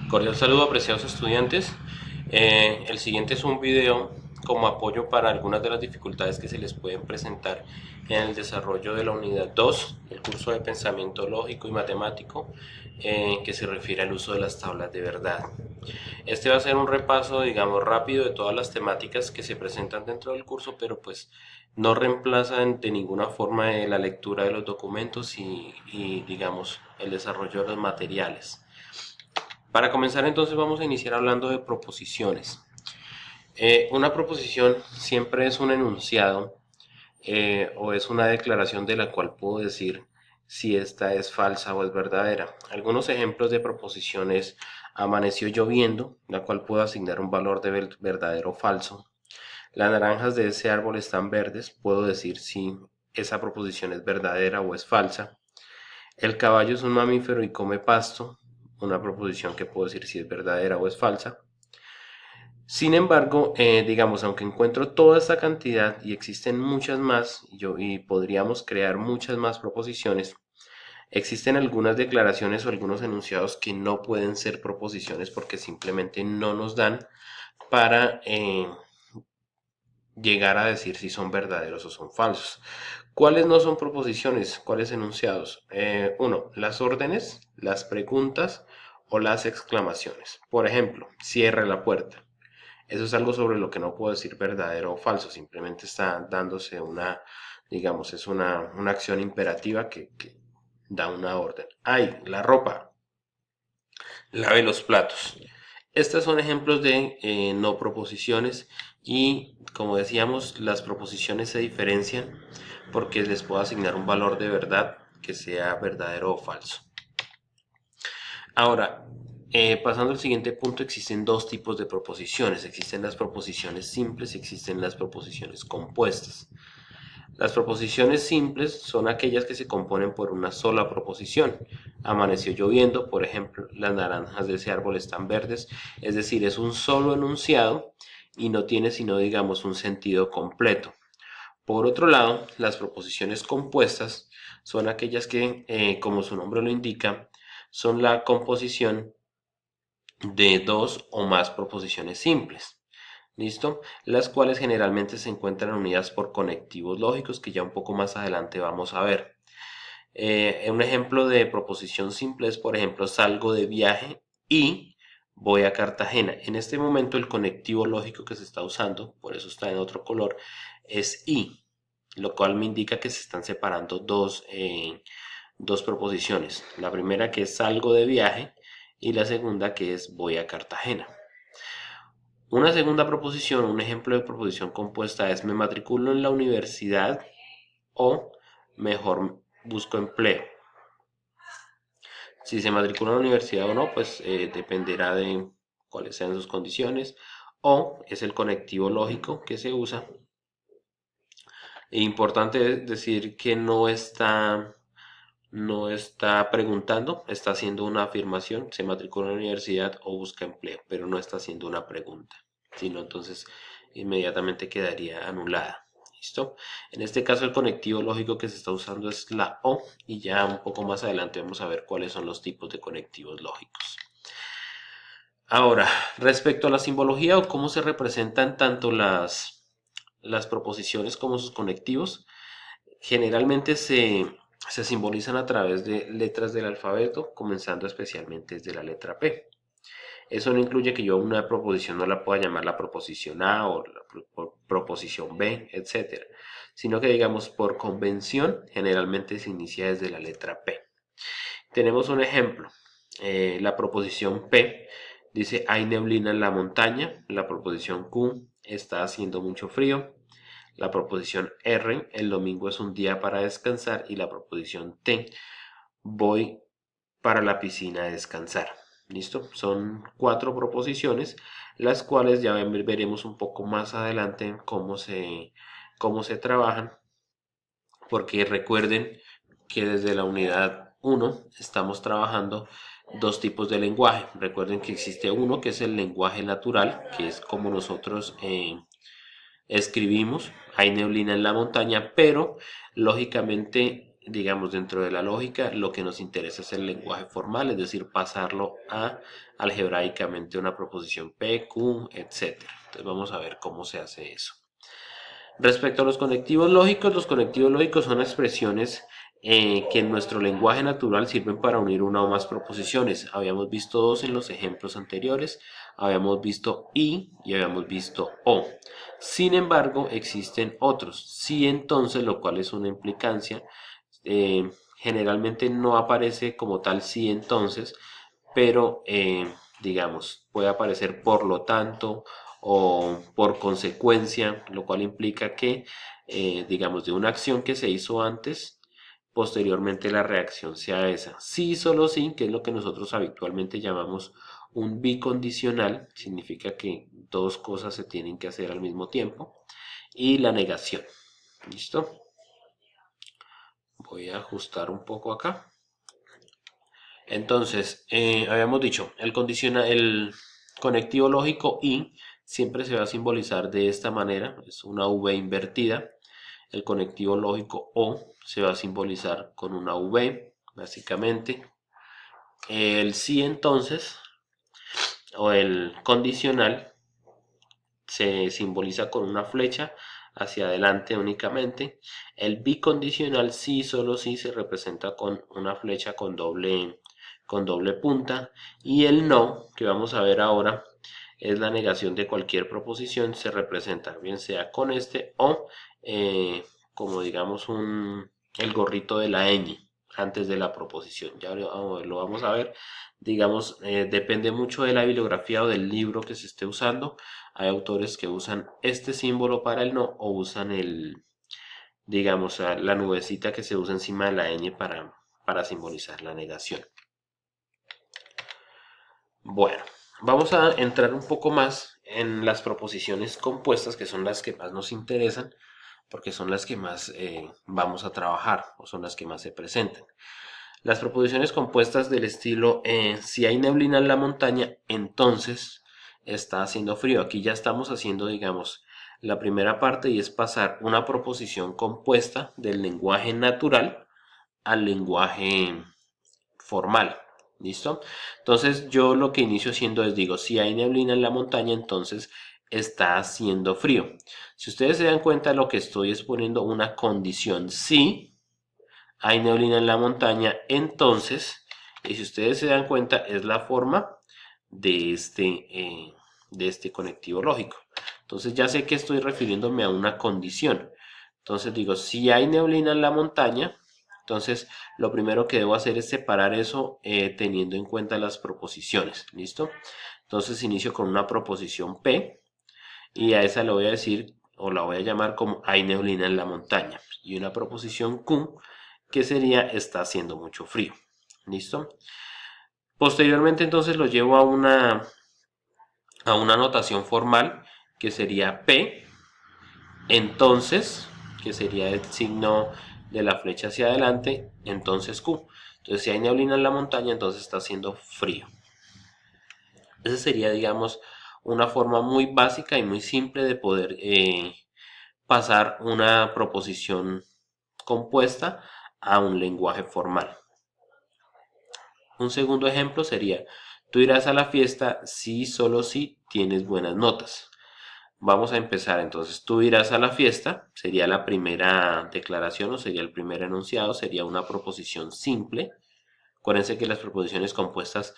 Cordial saludo, apreciados estudiantes. El siguiente es un video como apoyo para algunas de las dificultades que se les pueden presentar en el desarrollo de la unidad 2, el curso de pensamiento lógico y matemático, que se refiere al uso de las tablas de verdad. Este va a ser un repaso, digamos, rápido de todas las temáticas que se presentan dentro del curso, pero pues no reemplazan de ninguna forma la lectura de los documentos y digamos, el desarrollo de los materiales. Para comenzar entonces vamos a iniciar hablando de proposiciones. Una proposición siempre es un enunciado o es una declaración de la cual puedo decir si esta es falsa o es verdadera. Algunos ejemplos de proposiciones: amaneció lloviendo, la cual puedo asignar un valor de verdadero o falso. Las naranjas de ese árbol están verdes, puedo decir si esa proposición es verdadera o es falsa. El caballo es un mamífero y come pasto, una proposición que puedo decir si es verdadera o es falsa. Sin embargo, digamos, aunque encuentro toda esta cantidad y existen muchas más, y podríamos crear muchas más proposiciones, existen algunas declaraciones o algunos enunciados que no pueden ser proposiciones porque simplemente no nos dan para llegar a decir si son verdaderos o son falsos. ¿Cuáles no son proposiciones? ¿Cuáles enunciados? Uno, las órdenes, las preguntas o las exclamaciones. Por ejemplo, cierre la puerta. Eso es algo sobre lo que no puedo decir verdadero o falso, simplemente está dándose una, digamos, es una acción imperativa que da una orden. Ay, la ropa, lave los platos. Estos son ejemplos de no proposiciones y, como decíamos, las proposiciones se diferencian porque les puedo asignar un valor de verdad que sea verdadero o falso. Ahora, pasando al siguiente punto, existen dos tipos de proposiciones. Existen las proposiciones simples y existen las proposiciones compuestas. Las proposiciones simples son aquellas que se componen por una sola proposición. Amaneció lloviendo, por ejemplo, las naranjas de ese árbol están verdes, es decir, es un solo enunciado y no tiene sino, digamos, un sentido completo. Por otro lado, las proposiciones compuestas son aquellas que, como su nombre lo indica, son la composición de dos o más proposiciones simples. ¿Listo? Las cuales generalmente se encuentran unidas por conectivos lógicos que ya un poco más adelante vamos a ver. Un ejemplo de proposición simple es, por ejemplo, salgo de viaje y voy a Cartagena. En este momento el conectivo lógico que se está usando, por eso está en otro color, es y, lo cual me indica que se están separando dos proposiciones. La primera que es salgo de viaje y la segunda que es voy a Cartagena. Una segunda proposición, un ejemplo de proposición compuesta es me matriculo en la universidad o mejor busco empleo. Si se matricula en la universidad o no, pues dependerá de cuáles sean sus condiciones. O es el conectivo lógico que se usa. Importante decir que no está preguntando, está haciendo una afirmación, se matricula en la universidad o busca empleo, pero no está haciendo una pregunta, sino entonces inmediatamente quedaría anulada. ¿Listo? En este caso el conectivo lógico que se está usando es la O y ya un poco más adelante vamos a ver cuáles son los tipos de conectivos lógicos. Ahora, respecto a la simbología o cómo se representan tanto las proposiciones como sus conectivos, generalmente se simbolizan a través de letras del alfabeto, comenzando especialmente desde la letra P. Eso no incluye que yo una proposición no la pueda llamar la proposición A o la proposición B, etcétera, sino que digamos por convención generalmente se inicia desde la letra P. Tenemos un ejemplo. La proposición P dice hay neblina en la montaña. La proposición Q está haciendo mucho frío. La proposición R, el domingo es un día para descansar. Y la proposición T, voy para la piscina a descansar. ¿Listo? Son cuatro proposiciones, las cuales ya veremos un poco más adelante cómo se trabajan, porque recuerden que desde la unidad 1 estamos trabajando dos tipos de lenguaje. Recuerden que existe uno que es el lenguaje natural, que es como nosotros escribimos, hay neblina en la montaña, pero lógicamente digamos, dentro de la lógica, lo que nos interesa es el lenguaje formal, es decir, pasarlo a algebraicamente una proposición P, Q, etc. Entonces vamos a ver cómo se hace eso. Respecto a los conectivos lógicos son expresiones que en nuestro lenguaje natural sirven para unir una o más proposiciones. Habíamos visto dos en los ejemplos anteriores, habíamos visto y habíamos visto o. Sin embargo, existen otros. Sí, entonces, lo cual es una implicancia. Generalmente no aparece como tal sí, entonces, pero digamos, puede aparecer por lo tanto o por consecuencia, lo cual implica que, digamos, de una acción que se hizo antes, posteriormente la reacción sea esa. Sí, solo sí, que es lo que nosotros habitualmente llamamos un bicondicional, significa que dos cosas se tienen que hacer al mismo tiempo, y la negación. ¿Listo? Voy a ajustar un poco acá. Entonces, habíamos dicho, el conectivo lógico y siempre se va a simbolizar de esta manera, es una V invertida. El conectivo lógico o se va a simbolizar con una V, básicamente. El sí, entonces, o el condicional, se simboliza con una flecha hacia adelante únicamente. El bicondicional sí, solo sí, se representa con una flecha con doble punta. Y el no, que vamos a ver ahora, es la negación de cualquier proposición, se representa bien sea con este o como digamos el gorrito de la ñ antes de la proposición. Ya lo vamos a ver. Digamos, depende mucho de la bibliografía o del libro que se esté usando. Hay autores que usan este símbolo para el no o usan digamos, la nubecita que se usa encima de la ñ para simbolizar la negación. Bueno, vamos a entrar un poco más en las proposiciones compuestas, que son las que más nos interesan, porque son las que más vamos a trabajar o son las que más se presentan. Las proposiciones compuestas del estilo, si hay neblina en la montaña, entonces está haciendo frío. Aquí ya estamos haciendo, digamos, la primera parte y es pasar una proposición compuesta del lenguaje natural al lenguaje formal. ¿Listo? Entonces yo lo que inicio haciendo es, digo, si hay neblina en la montaña, entonces está haciendo frío. Si ustedes se dan cuenta, lo que estoy es poniendo una condición sí. Hay neblina en la montaña, entonces, y si ustedes se dan cuenta, es la forma de este conectivo lógico. Entonces ya sé que estoy refiriéndome a una condición. Entonces digo, si hay neblina en la montaña, entonces lo primero que debo hacer es separar eso teniendo en cuenta las proposiciones. ¿Listo? Entonces inicio con una proposición P y a esa le voy a decir o la voy a llamar como hay neblina en la montaña. Y una proposición Q que sería está haciendo mucho frío. ¿Listo? Posteriormente entonces lo llevo a una notación formal que sería P, entonces, que sería el signo de la flecha hacia adelante, entonces Q. Entonces si hay neblina en la montaña, entonces está haciendo frío. Esa sería, digamos, una forma muy básica y muy simple de poder pasar una proposición compuesta a un lenguaje formal. Un segundo ejemplo sería, tú irás a la fiesta si solo si tienes buenas notas. Vamos a empezar entonces, tú irás a la fiesta, sería la primera declaración o sería el primer enunciado, sería una proposición simple. Acuérdense que las proposiciones compuestas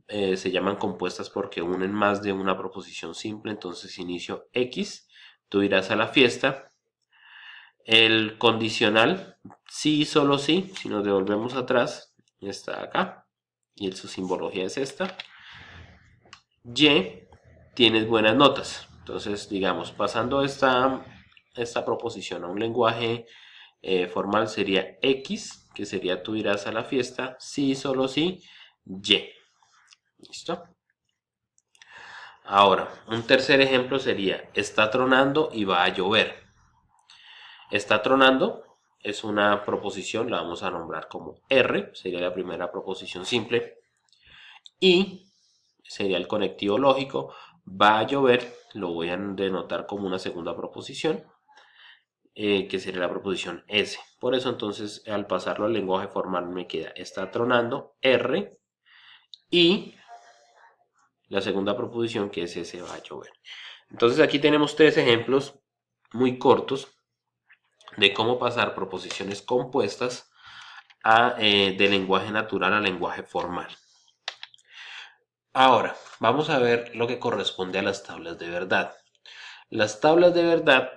se llaman compuestas porque unen más de una proposición simple, entonces inicio X, tú irás a la fiesta. El condicional, sí, solo sí, si nos devolvemos atrás, está acá y su simbología es esta. Y, tienes buenas notas. Entonces, digamos, pasando esta proposición a un lenguaje formal sería X, que sería tú irás a la fiesta, sí, solo sí, Y. ¿Listo? Ahora, un tercer ejemplo sería, está tronando y va a llover. Está tronando es una proposición, la vamos a nombrar como R, sería la primera proposición simple. Y sería el conectivo lógico, va a llover, lo voy a denotar como una segunda proposición. que sería la proposición S. Por eso entonces al pasarlo al lenguaje formal me queda está tronando R y la segunda proposición que es S va a llover. Entonces aquí tenemos tres ejemplos muy cortos de cómo pasar proposiciones compuestas de lenguaje natural a lenguaje formal. Ahora, vamos a ver lo que corresponde a las tablas de verdad. Las tablas de verdad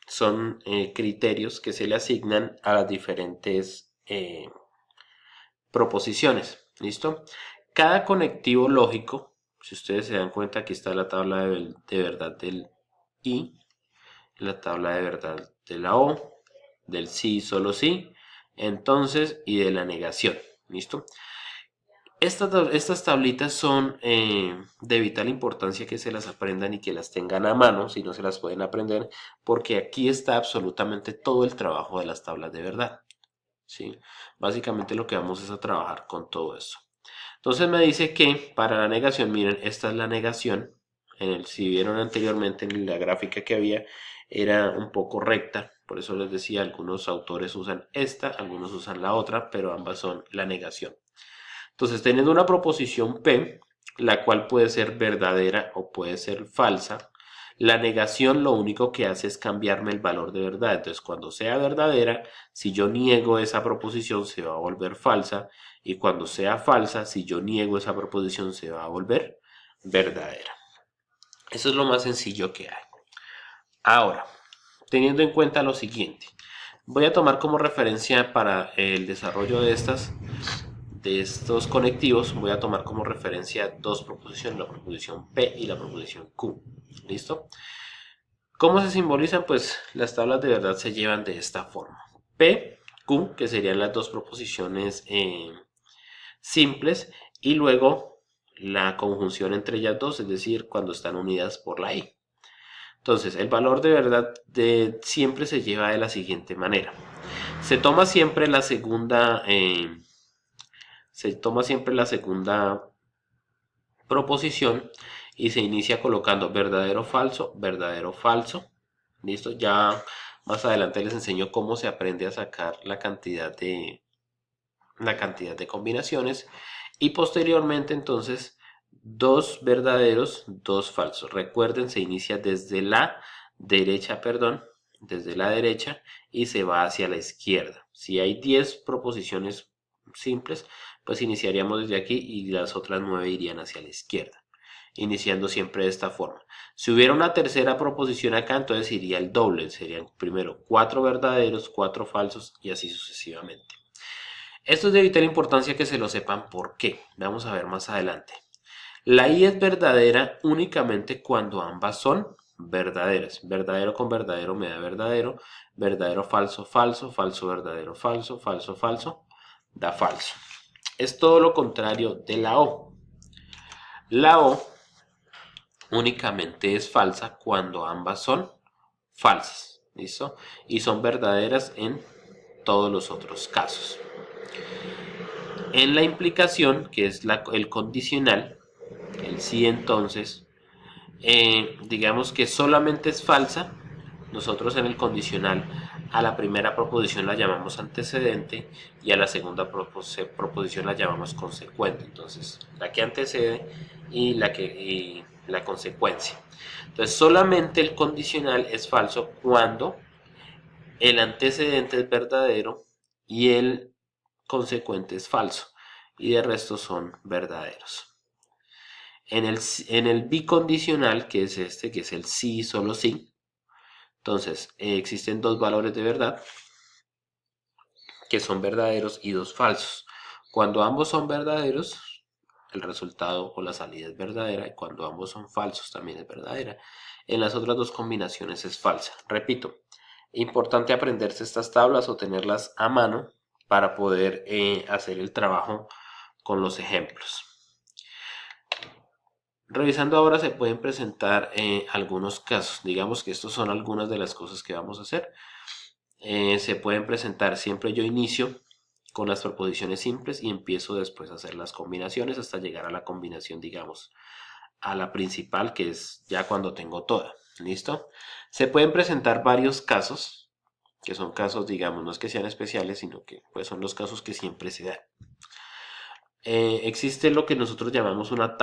son criterios que se le asignan a las diferentes proposiciones. ¿Listo? Cada conectivo lógico, si ustedes se dan cuenta, aquí está la tabla de verdad del I, la tabla de verdad de la O, del sí, solo sí, entonces y de la negación. ¿Listo? Estas tablitas son de vital importancia que se las aprendan y que las tengan a mano, si no se las pueden aprender, porque aquí está absolutamente todo el trabajo de las tablas de verdad. ¿Sí? Básicamente lo que vamos es a trabajar con todo eso. Entonces me dice que para la negación, miren, esta es la negación. Si vieron anteriormente en la gráfica que había, era un poco recta. Por eso les decía, algunos autores usan esta, algunos usan la otra, pero ambas son la negación. Entonces, teniendo una proposición P, la cual puede ser verdadera o puede ser falsa, la negación lo único que hace es cambiarme el valor de verdad. Entonces, cuando sea verdadera, si yo niego esa proposición, se va a volver falsa. Y cuando sea falsa, si yo niego esa proposición, se va a volver verdadera. Eso es lo más sencillo que hay. Ahora, teniendo en cuenta lo siguiente, voy a tomar como referencia para el desarrollo de estos conectivos, voy a tomar como referencia dos proposiciones, la proposición P y la proposición Q. ¿Listo? ¿Cómo se simbolizan? Pues las tablas de verdad se llevan de esta forma. P, Q, que serían las dos proposiciones simples, y luego la conjunción entre ellas dos, es decir, cuando están unidas por la I. Entonces, el valor de verdad siempre se lleva de la siguiente manera. Se toma siempre la segunda proposición y se inicia colocando verdadero, falso, verdadero, falso. ¿Listo? Ya más adelante les enseño cómo se aprende a sacar la cantidad de combinaciones y posteriormente entonces dos verdaderos, dos falsos. Recuerden, se inicia desde la derecha, y se va hacia la izquierda. Si hay 10 proposiciones simples, pues iniciaríamos desde aquí y las otras 9 irían hacia la izquierda, iniciando siempre de esta forma. Si hubiera una tercera proposición acá, entonces iría el doble, serían primero 4 verdaderos, 4 falsos y así sucesivamente. Esto es de vital importancia que se lo sepan. ¿Por qué? Vamos a ver más adelante. La I es verdadera únicamente cuando ambas son verdaderas. Verdadero con verdadero me da verdadero. Verdadero, falso, falso, falso, verdadero, falso, falso, falso, da falso. Es todo lo contrario de la O. La O únicamente es falsa cuando ambas son falsas. ¿Listo? Y son verdaderas en todos los otros casos. En la implicación, que es el condicional, el sí entonces, digamos que solamente es falsa. Nosotros en el condicional a la primera proposición la llamamos antecedente y a la segunda proposición la llamamos consecuente. Entonces, la que antecede y la consecuencia. Entonces, solamente el condicional es falso cuando el antecedente es verdadero y el consecuente es falso. Y de resto son verdaderos. En el bicondicional, que es este, que es el sí, solo sí, entonces existen dos valores de verdad, que son verdaderos y dos falsos. Cuando ambos son verdaderos, el resultado o la salida es verdadera, y cuando ambos son falsos también es verdadera. En las otras dos combinaciones es falsa. Repito, importante aprenderse estas tablas o tenerlas a mano para poder hacer el trabajo con los ejemplos. Revisando ahora se pueden presentar algunos casos. Digamos que estos son algunas de las cosas que vamos a hacer. Se pueden presentar, siempre yo inicio con las proposiciones simples y empiezo después a hacer las combinaciones hasta llegar a la combinación, digamos, a la principal, que es ya cuando tengo toda. ¿Listo? Se pueden presentar varios casos, que son casos, digamos, no es que sean especiales, sino que pues, son los casos que siempre se dan. Existe lo que nosotros llamamos una